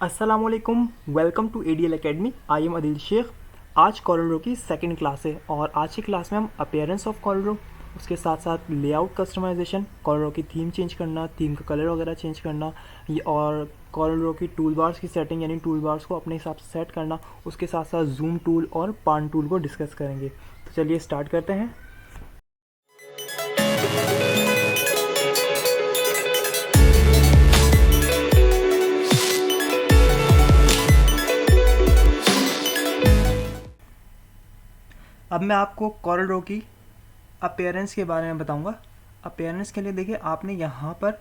अस्सलामुअलैकुम, welcome to ADL academy. I am Adil Shaikh. आज CorelDRAW की सेकंड क्लास है और आज की क्लास में हम अपीयरेंस ऑफ कॉरल ड्रॉ, उसके साथ साथ लेआउट कस्टमाइजेशन, कॉरल ड्रॉ की थीम चेंज करना, थीम का कलर वगैरह चेंज करना, ये और कॉरल ड्रॉ की टूल बार्स की सेटिंग यानी टूल बार्स को अपने हिसाब से सेट करना, उसके साथ साथ जूम टूल और पान टूल को डिस्कस करेंगे। तो चलिए स्टार्ट करते हैं। अब मैं आपको कॉरल ड्रॉ की अपीयरेंस के बारे में बताऊंगा। अपीयरेंस के लिए देखिए, आपने यहाँ पर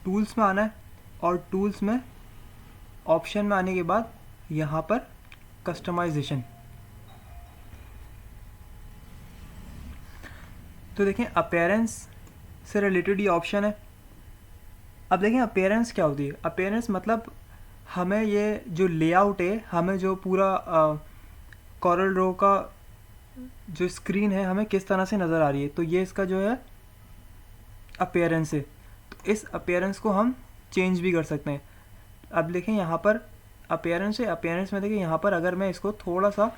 टूल्स में आना है और टूल्स में ऑप्शन में आने के बाद यहाँ पर कस्टमाइजेशन। तो देखें अपीयरेंस से रिलेटेड ये ऑप्शन है। अब देखें अपीयरेंस क्या होती है। अपीयरेंस मतलब हमें ये जो लेआउट है, हमें जो पूरा कॉरल ड्रॉ का जो स्क्रीन है हमें किस तरह से नज़र आ रही है, तो ये इसका जो है अपीयरेंस है। तो इस अपीयरेंस को हम चेंज भी कर सकते हैं। अब देखें यहाँ पर अपीयरेंस है, अपीयरेंस में देखिए यहाँ पर अगर मैं इसको थोड़ा सा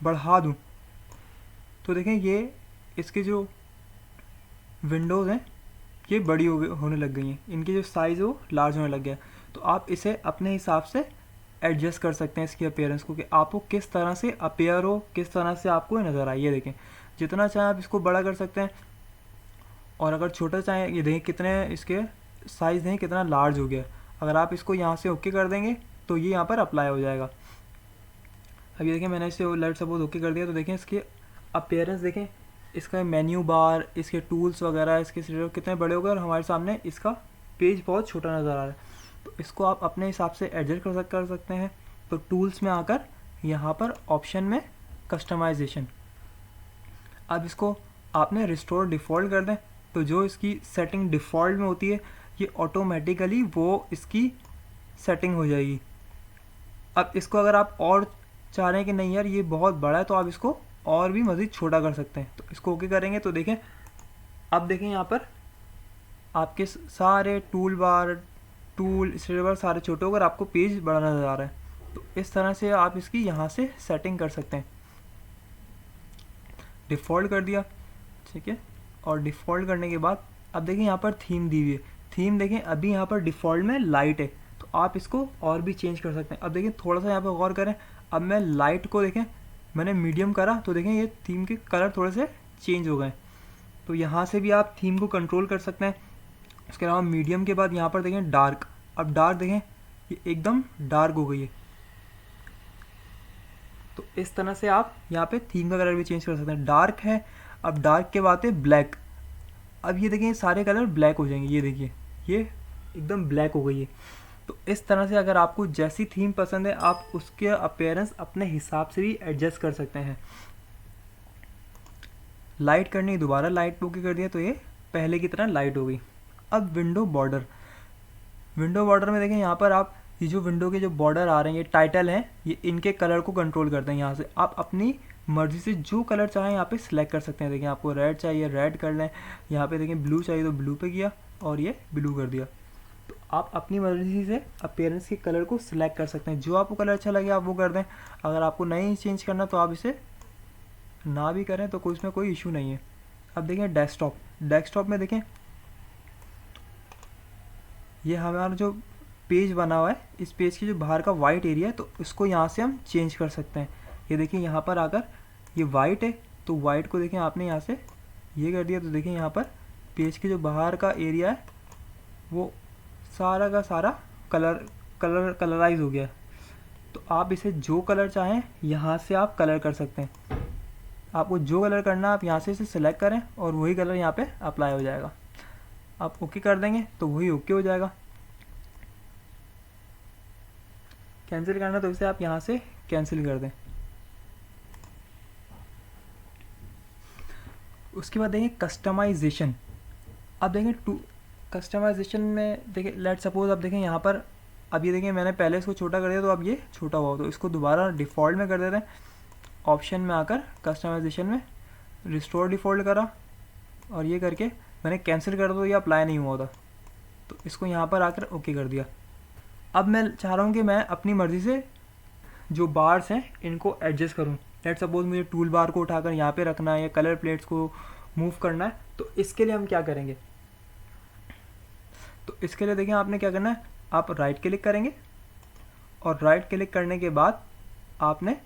बढ़ा दूँ तो देखें ये इसके जो विंडोज़ हैं ये बड़ी होने लग गई हैं, इनकी जो साइज़ है वो लार्ज होने लग गया। तो आप इसे अपने हिसाब से एडजस्ट कर सकते हैं इसकी अपीयरेंस को, कि आपको किस तरह से अपीयर हो, किस तरह से आपको नज़र आइए। देखें जितना चाहें आप इसको बड़ा कर सकते हैं और अगर छोटा चाहें, ये देखें कितने इसके साइज़ देखें कितना लार्ज हो गया। अगर आप इसको यहाँ से ओके कर देंगे तो ये यहाँ पर अप्लाई हो जाएगा। अब ये देखें मैंने इसे लेट सपोज ओके कर दिया, तो देखें इसके अपीयरेंस देखें, इसका मेन्यू बार, इसके टूल्स वगैरह, इसके कितने बड़े हो गए और हमारे सामने इसका पेज बहुत छोटा नज़र आ रहा है। तो इसको आप अपने हिसाब से एडजस्ट कर सकते हैं। तो टूल्स में आकर यहाँ पर ऑप्शन में कस्टमाइजेशन, अब इसको आपने रिस्टोर डिफ़ॉल्ट कर दें, तो जो इसकी सेटिंग डिफ़ॉल्ट में होती है ये ऑटोमेटिकली वो इसकी सेटिंग हो जाएगी। अब इसको अगर आप और चाह रहे हैं कि नहीं यार ये बहुत बड़ा है, तो आप इसको और भी मज़ीद छोटा कर सकते हैं। तो इसको ओके करेंगे तो देखें, अब देखें यहाँ पर आपके सारे tool bar, tool state bar सारे छोटे होकर आपको पेज बड़ा नज़र आ रहा है। तो इस तरह से आप इसकी यहाँ से सेटिंग कर सकते हैं। डिफ़ॉल्ट कर दिया, ठीक है। और डिफ़ॉल्ट करने के बाद अब देखें यहाँ पर थीम दी हुई है। थीम देखें अभी यहाँ पर डिफ़ॉल्ट में लाइट है, तो आप इसको और भी चेंज कर सकते हैं। अब देखें थोड़ा सा यहाँ पर गौर करें, अब मैं लाइट को देखें मैंने मीडियम करा तो देखें ये थीम के कलर थोड़े से चेंज हो गए। तो यहाँ से भी आप थीम को कंट्रोल कर सकते हैं। इसके अलावा मीडियम के बाद यहाँ पर देखें डार्क, अब डार्क देखें ये एकदम डार्क हो गई है। तो इस तरह से आप यहाँ पे थीम का कलर भी चेंज कर सकते हैं। डार्क है, अब डार्क के बाद है ब्लैक, अब ये देखें सारे कलर ब्लैक हो जाएंगे, ये देखिए ये एकदम ब्लैक हो गई है। तो इस तरह से अगर आपको जैसी थीम पसंद है आप उसके अपीयरेंस अपने हिसाब से भी एडजस्ट कर सकते हैं। लाइट करनी, दोबारा लाइट ओके कर दिया तो ये पहले की तरह लाइट हो गई। अब विंडो बॉर्डर, विंडो बॉर्डर में देखें यहाँ पर आप ये जो विंडो के जो बॉर्डर आ रहे हैं ये टाइटल हैं, ये इनके कलर को कंट्रोल करते हैं। यहाँ से आप अपनी मर्जी से जो कलर चाहें यहाँ पे सिलेक्ट कर सकते हैं। देखें आपको रेड चाहिए रेड कर लें, यहाँ पे देखें ब्लू चाहिए तो ब्लू पे किया और ये ब्लू कर दिया। तो आप अपनी मर्जी से अपीयरेंस के कलर को सिलेक्ट कर सकते हैं, जो आपको कलर अच्छा लगे आप वो कर दें। अगर आपको नहीं चेंज करना तो आप इसे ना भी करें तो कोई इसमें कोई इशू नहीं है। अब देखें डेस्कटॉप, डेस्कटॉप में देखें ये हमारा जो पेज बना हुआ है, इस पेज की जो बाहर का वाइट एरिया है तो इसको यहाँ से हम चेंज कर सकते हैं। ये देखिए यहाँ पर आकर ये वाइट है तो वाइट को देखें आपने यहाँ से ये कर दिया, तो देखें यहाँ पर पेज के जो बाहर का एरिया है वो सारा का सारा कलराइज हो गया। तो आप इसे जो कलर चाहें यहाँ से आप कलर कर सकते हैं। आपको जो कलर करना आप यहाँ से इसे सिलेक्ट करें और वही कलर यहाँ पे अप्लाई हो जाएगा। आप ओके कर देंगे तो वही ओके हो जाएगा। कैंसिल करना तो इसे आप यहाँ से कैंसिल कर दें। उसके बाद देखें कस्टमाइजेशन, अब देखें कस्टमाइजेशन में देखें लेट सपोज अब देखें यहाँ पर अब ये देखें मैंने पहले इसको छोटा कर दिया तो अब ये छोटा हुआ, तो इसको दोबारा डिफ़ॉल्ट में कर देते हैं। ऑप्शन में आकर कस्टमाइजेशन में रिस्टोर डिफ़ॉल्ट करा और ये करके मैंने कैंसिल कर दो, ये अप्लाई नहीं हुआ था, तो इसको यहाँ पर आकर ओके कर दिया। अब मैं चाह रहा हूँ कि मैं अपनी मर्ज़ी से जो बार्स हैं इनको एडजस्ट करूँ। लेट सपोज मुझे टूल बार को उठाकर यहाँ पे रखना है या कलर प्लेट्स को मूव करना है, तो इसके लिए हम क्या करेंगे? तो इसके लिए देखिए आपने क्या करना है, आप राइट क्लिक करेंगे और राइट क्लिक करने के बाद आपने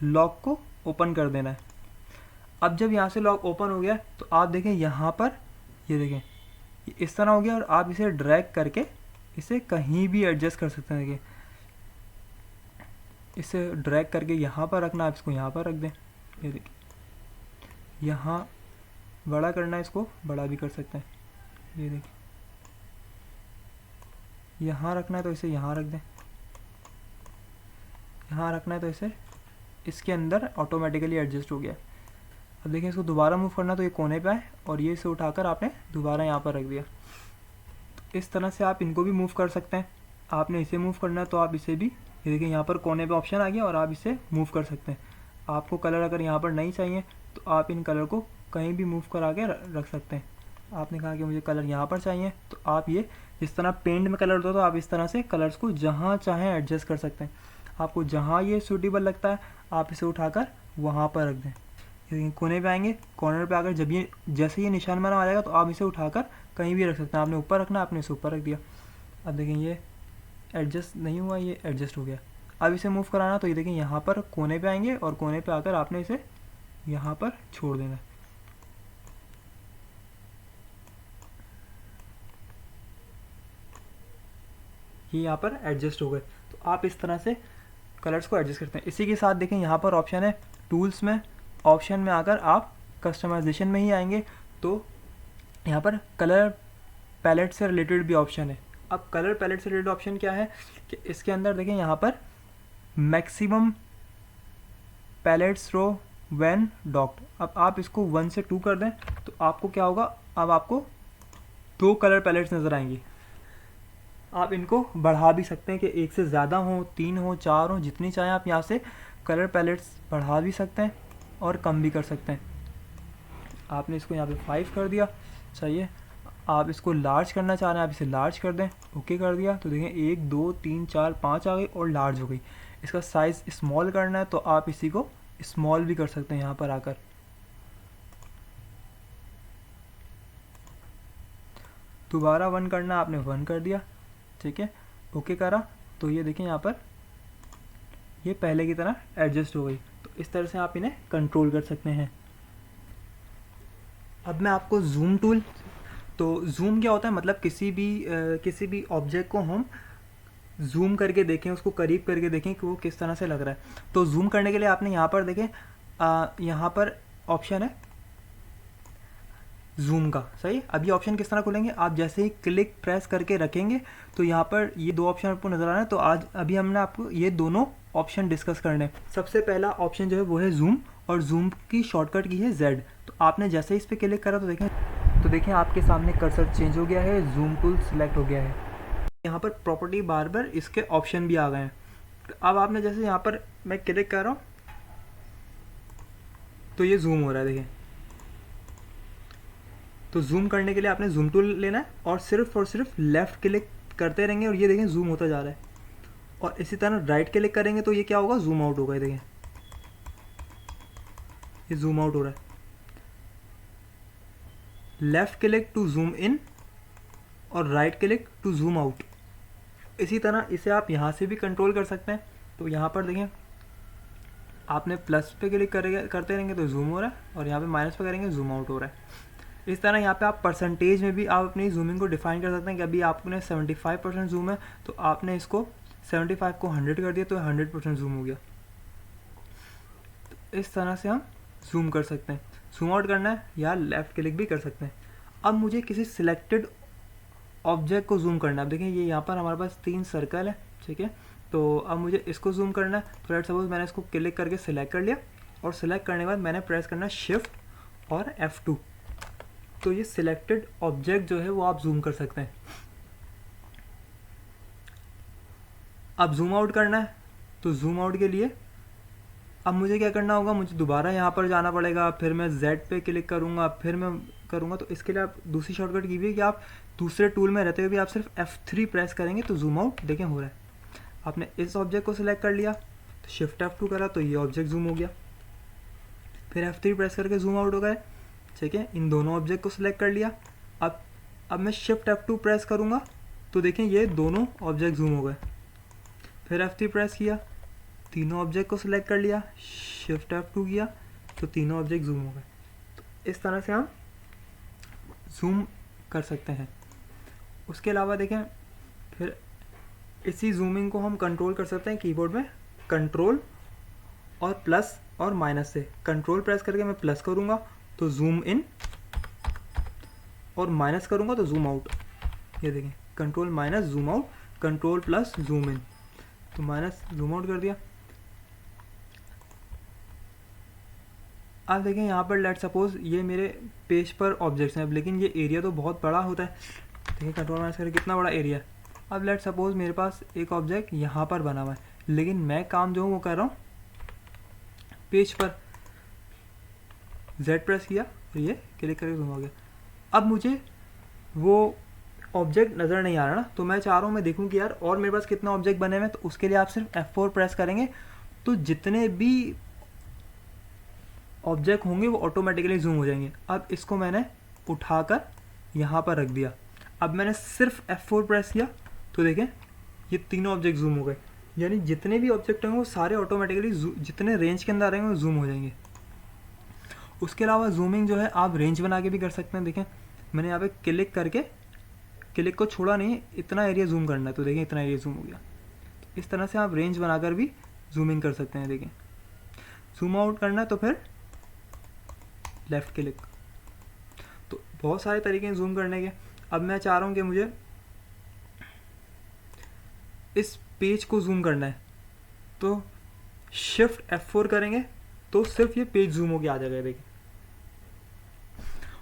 लॉक को ओपन कर देना है। अब जब यहाँ से लॉक ओपन हो गया तो आप देखें यहाँ पर, ये देखें ये इस तरह हो गया और आप इसे ड्रैग करके इसे कहीं भी एडजस्ट कर सकते हैं। देखिए इसे ड्रैग करके यहाँ पर रखना, आप इसको यहाँ पर रख दें। ये देखिए यहाँ बड़ा करना है, इसको बड़ा भी कर सकते हैं। ये देखिए यहाँ रखना है तो इसे यहाँ रख दें, यहाँ रखना है तो इसे इसके अंदर ऑटोमेटिकली एडजस्ट हो गया। अब देखिए इसको दोबारा मूव करना तो ये कोने पे आए और ये इसे उठाकर आपने दोबारा यहाँ पर रख दिया। तो इस तरह से आप इनको भी मूव कर सकते हैं। आपने इसे मूव करना है तो आप इसे भी, ये देखिए यहाँ पर कोने पे ऑप्शन आ गया और आप इसे मूव कर सकते हैं। आपको कलर अगर यहाँ पर नहीं चाहिए तो आप इन कलर को कहीं भी मूव करा के रख सकते हैं। आपने कहा कि मुझे कलर यहाँ पर चाहिए तो आप ये जिस तरह पेंट में कलर होता है तो आप इस तरह से कलर्स को जहाँ चाहें एडजस्ट कर सकते हैं। आपको जहाँ ये सूटेबल लगता है आप इसे उठाकर वहाँ पर रख दें। ये कोने पे आएंगे, कॉर्नर पे आकर जब ये जैसे ये निशान बना आ जाएगा तो आप इसे उठाकर कहीं भी रख सकते हैं। आपने ऊपर रखना, आपने इसे ऊपर रख दिया। अब देखें ये एडजस्ट नहीं हुआ, ये एडजस्ट हो गया। अब इसे मूव कराना तो ये देखें यहाँ पर कोने पे आएंगे और कोने पे आकर आपने इसे यहाँ पर छोड़ देना है। ये यहाँ पर एडजस्ट हो गए। तो आप इस तरह से कलर्स को एडजस्ट करते हैं। इसी के साथ देखें यहाँ पर ऑप्शन है टूल्स में, ऑप्शन में आकर आप कस्टमाइजेशन में ही आएंगे तो यहाँ पर कलर पैलेट से रिलेटेड भी ऑप्शन है। अब कलर पैलेट से रिलेटेड ऑप्शन क्या है कि इसके अंदर देखें यहाँ पर maximum palettes row when docked. अब आप इसको 1 से 2 कर दें तो आपको क्या होगा, अब आपको 2 कलर पैलेट्स नज़र आएंगी। आप इनको बढ़ा भी सकते हैं कि 1 से ज़्यादा हो, 3 हो, 4 हो, जितनी चाहें आप यहाँ से कलर पैलेट्स बढ़ा भी सकते हैं और कम भी कर सकते हैं। आपने इसको यहाँ पे 5 कर दिया, चाहिए आप इसको लार्ज करना चाह रहे हैं आप इसे लार्ज कर दें, ओके कर दिया। तो देखें 1 2 3 4 5 आ गई और लार्ज हो गई। इसका साइज़ स्मॉल करना है तो आप इसी को स्मॉल भी कर सकते हैं यहाँ पर आकर। दोबारा 1 करना, आपने 1 कर दिया, ठीक है, ओके करा तो ये देखें यहाँ पर ये पहले की तरह एडजस्ट हो गई। तो इस तरह से आप इन्हें कंट्रोल कर सकते हैं। अब मैं आपको जूम टूल, तो जूम क्या होता है, मतलब किसी भी ऑब्जेक्ट को हम जूम करके देखें, उसको करीब करके देखें कि वो किस तरह से लग रहा है। तो जूम करने के लिए आपने यहाँ पर देखें यहाँ पर ऑप्शन है जूम का, सही। अभी ऑप्शन किस तरह खुलेंगे, आप जैसे ही क्लिक प्रेस करके रखेंगे तो यहाँ पर ये 2 ऑप्शन आपको नज़र आ रहे हैं। तो आज अभी हमने आपको ये दोनों ऑप्शन डिस्कस करने हैं। सबसे पहला ऑप्शन जो है वो है जूम, और जूम की शॉर्टकट की है Z। तो आपने जैसे ही इस पर क्लिक करा तो देखें आपके सामने कर्सर चेंज हो गया है, जूम टूल सिलेक्ट हो गया है। यहाँ पर प्रॉपर्टी बार बार इसके ऑप्शन भी आ गए हैं। अब आपने जैसे यहाँ पर मैं क्लिक कर रहा हूँ तो ये जूम हो रहा है, देखें। तो जूम करने के लिए आपने जूम टूल लेना है और सिर्फ लेफ़्ट क्लिक करते रहेंगे और ये देखें जूम होता जा रहा है। और इसी तरह राइट क्लिक करेंगे तो ये क्या होगा, जूम आउट होगा। देखें ये जूम आउट हो रहा है। Left click to zoom in और right click to zoom out. इसी तरह इसे आप यहाँ से भी कंट्रोल कर सकते हैं। तो यहाँ पर देखें आपने प्लस पे क्लिक करते रहेंगे तो जूम हो रहा है और यहाँ पे माइनस पे करेंगे जूम आउट हो रहा है। इस तरह यहाँ पे आप परसेंटेज में भी आप अपनी जूमिंग को डिफाइन कर सकते हैं कि अभी आपने 75% जूम है तो आपने इसको 75 को 100 कर दिया तो 100% जूम हो गया। तो इस तरह से हम जूम कर सकते हैं। जूम आउट करना है या लेफ़्ट क्लिक भी कर सकते हैं। अब मुझे किसी सिलेक्टेड ऑब्जेक्ट को जूम करना है। अब देखें ये यहाँ पर हमारे पास 3 सर्कल है, ठीक है। तो अब मुझे इसको जूम करना है। तो लेट्स सपोज मैंने इसको क्लिक करके सिलेक्ट कर लिया और सिलेक्ट करने के बाद मैंने प्रेस करना शिफ्ट और F2। तो ये सिलेक्टेड ऑब्जेक्ट जो है वो आप जूम कर सकते हैं। अब जूम आउट करना है तो जूम आउट के लिए अब मुझे क्या करना होगा, मुझे दोबारा यहाँ पर जाना पड़ेगा, फिर मैं Z पे क्लिक करूँगा, फिर मैं करूँगा, तो इसके लिए आप दूसरी शॉर्टकट की भी है कि आप दूसरे टूल में रहते हुए भी आप सिर्फ F3 प्रेस करेंगे तो जूम आउट देखें हो रहा है। आपने इस ऑब्जेक्ट को सिलेक्ट कर लिया तो शिफ्ट F2 करा तो ये ऑब्जेक्ट जूम हो गया, फिर F3 प्रेस करके जूम आउट हो गए। ठीक है, इन दोनों ऑब्जेक्ट को सिलेक्ट कर लिया। अब मैं शिफ्ट F2 प्रेस करूँगा तो देखें ये दोनों ऑब्जेक्ट जूम हो गए। फिर F3 प्रेस किया, तीनों ऑब्जेक्ट को सिलेक्ट कर लिया, शिफ्ट F2 किया तो तीनों ऑब्जेक्ट जूम हो गए। तो इस तरह से हम जूम कर सकते हैं। उसके अलावा देखें फिर इसी जूमिंग को हम कंट्रोल कर सकते हैं कीबोर्ड में कंट्रोल और प्लस और माइनस से। कंट्रोल प्रेस करके मैं प्लस करूँगा तो जूम इन और माइनस करूँगा तो जूम आउट। ये देखें control minus zoom out, control plus zoom in, तो माइनस जूम आउट कर दिया। अब देखें यहाँ पर लेट सपोज ये मेरे पेज पर ऑब्जेक्ट्स हैं, लेकिन ये एरिया तो बहुत बड़ा होता है। देखिए कंट्रोल माइनस करके कितना बड़ा एरिया है। अब लेट सपोज मेरे पास एक ऑब्जेक्ट यहाँ पर बना हुआ है, लेकिन मैं काम जो हूँ वो कर रहा हूँ पेज पर। Z प्रेस किया तो ये क्लिक करके जूम हो गया। अब मुझे वो ऑब्जेक्ट नज़र नहीं आ रहा ना, तो मैं चाह रहा हूँ मैं देखूँ कि यार और मेरे पास कितना ऑब्जेक्ट बने हुए हैं। तो उसके लिए आप सिर्फ F4 प्रेस करेंगे तो जितने भी ऑब्जेक्ट होंगे वो ऑटोमेटिकली जूम हो जाएंगे। अब इसको मैंने उठाकर यहाँ पर रख दिया। अब मैंने सिर्फ F4 प्रेस किया तो देखें ये तीनों ऑब्जेक्ट जूम हो गए, यानी जितने भी ऑब्जेक्ट होंगे वो सारे ऑटोमेटिकली जितने रेंज के अंदर रहेंगे वो जूम हो जाएंगे। उसके अलावा जूमिंग जो है आप रेंज बना के भी कर सकते हैं। देखें मैंने यहाँ पे क्लिक करके क्लिक को छोड़ा नहीं, इतना एरिया जूम करना है तो देखें इतना एरिया जूम हो गया। तो इस तरह से आप रेंज बनाकर भी जूमिंग कर सकते हैं। देखें जूम आउट करना है तो फिर लेफ़्ट क्लिक। तो बहुत सारे तरीके हैं जूम करने के। अब मैं चाह रहा हूँ कि मुझे इस पेज को जूम करना है तो शिफ्ट F4 करेंगे तो सिर्फ ये पेज जूम होके आ जाएगा। देखिए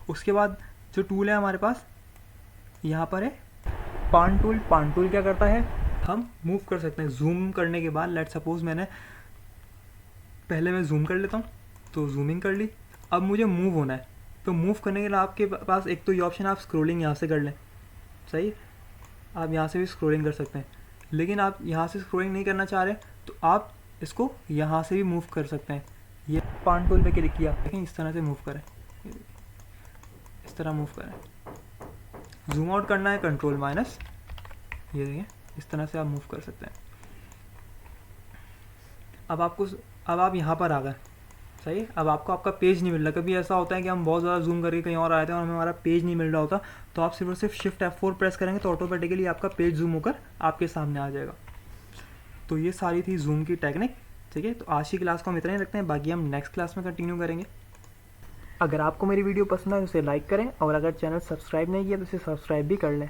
उसके बाद जो टूल है हमारे पास यहाँ पर है पान टूल। पान टूल क्या करता है, हम मूव कर सकते हैं जूम करने के बाद। लेट सपोज मैंने पहले मैं जूम कर लेता हूँ तो जूमिंग कर ली। अब मुझे मूव होना है तो मूव करने के लिए आपके पास एक तो ये ऑप्शन आप स्क्रॉलिंग यहाँ से कर लें, सही, आप यहाँ से भी स्क्रॉलिंग कर सकते हैं। लेकिन आप यहाँ से स्क्रॉलिंग नहीं करना चाह रहे तो आप इसको यहाँ से भी मूव कर सकते हैं। ये पान टूल पे क्लिक किया, देखें इस तरह से मूव करें, इस तरह मूव करें। जूम आउट करना है कंट्रोल माइनस, ये देखिए इस तरह से आप मूव कर सकते हैं। अब आप यहाँ पर आ गए, सही है। अब आपको आपका पेज नहीं मिल रहा। कभी ऐसा होता है कि हम बहुत ज़्यादा जूम करके कहीं और आए थे और हमें हमारा पेज नहीं मिल रहा होता, तो आप सिर्फ और सिर्फ शिफ्ट F4 प्रेस करेंगे तो ऑटोमेटिकली आपका पेज जूम होकर आपके सामने आ जाएगा। तो ये सारी थी जूम की टेक्निक। ठीक है, तो आज की क्लास को हम इतना ही रखते हैं, बाकी हम नेक्स्ट क्लास में कंटिन्यू करेंगे। अगर आपको मेरी वीडियो पसंद है तो उसे लाइक करें और अगर चैनल सब्सक्राइब नहीं किया तो उसे सब्सक्राइब भी कर लें।